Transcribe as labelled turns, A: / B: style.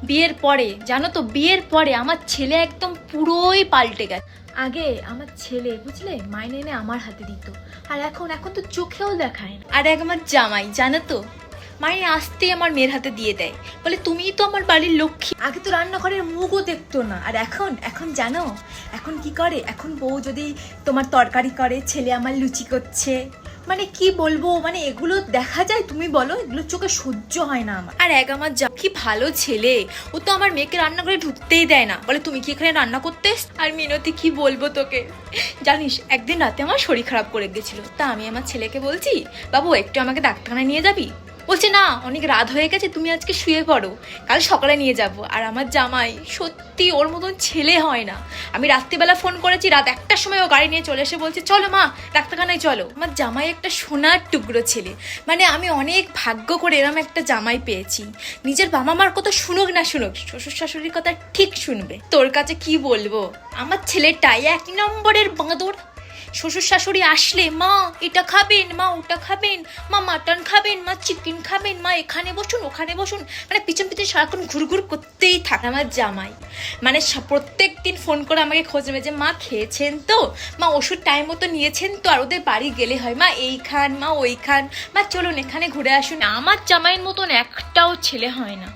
A: বিয়ের পরে জানো তো, বিয়ের পরে আমার ছেলে একদম পুরোই পাল্টে গেছে। আগে আমার ছেলে বুঝলে মাইনে এনে আমার হাতে দিত, আর এখন এখন তো চোখেও দেখায় না। আর এক আমার জামাই জানো তো, মাইনে আসতেই আমার মেয়ের হাতে দিয়ে দেয়, বলে তুমিই তো আমার বাড়ির লক্ষ্মী। আগে তো রান্নাঘরের মুখও দেখতো না, আর এখন এখন জানো এখন কি করে, এখন বউ যদি তোমার তরকারি করে, ছেলে আমার লুচি করছে, মানে কি বলবো, মানে এগুলো দেখা যায়, তুমি বলো, এগুলো চোখে সহ্য হয় না আমার। আর এক আমার কি ভালো ছেলে, ও তো আমার মেয়েকে রান্না করে ঢুকতেই দেয় না, বলে তুমি কি এখানে রান্না করতে আর মিনতি কি বলবো তোকে, জানিস একদিন রাতে আমার শরীর খারাপ করে গেছিল, তা আমি আমার ছেলেকে বলছি বাবু একটু আমাকে ডাক্তারখানায় নিয়ে যাবি, বলছে না অনেক রাত হয়ে গেছে, তুমি আজকে শুয়ে পড়ো, কাল সকালে নিয়ে যাব। আর আমার জামাই সত্যি ওর মতন ছেলে হয় না। আমি রাত্রিবেলা ফোন করেছি, রাত 1টার সময় ও গাড়ি নিয়ে চলে এসে বলছে চলো মা ডাক্তারখানায় চলো। আমার জামাই একটা সোনার টুকরো ছেলে, মানে আমি অনেক ভাগ্য করে এরম একটা জামাই পেয়েছি। নিজের বাবা মার কথা শুনুক না শুনুক, শ্বশুর শাশুড়ির কথা ঠিক শুনবে। তোর কাছে কি বলবো, আমার ছেলেটাই 1 নম্বরের বাঁদর। শ্বশুর শাশুড়ি আসলে মা এটা খাবেন, মা ওটা খাবেন, মা মাটন খাবেন, মা চিকেন খাবেন, মা এখানে বসুন ওখানে বসুন, মানে পিছন পিছন সারাক্ষণ ঘুরঘুর করতেই থাকে। আমার জামাই মানে প্রত্যেক দিন ফোন করে আমাকে খোঁজ নেবে যে মা খেয়েছেন তো, মা ওষুধ টাইম মতো নিয়েছেন তো। আর ওদের বাড়ি গেলে হয় মা এই খান, মা ওই খান, মা চলুন এখানে ঘুরে আসুন। আমার জামাইয়ের মতন একটাও ছেলে হয় না।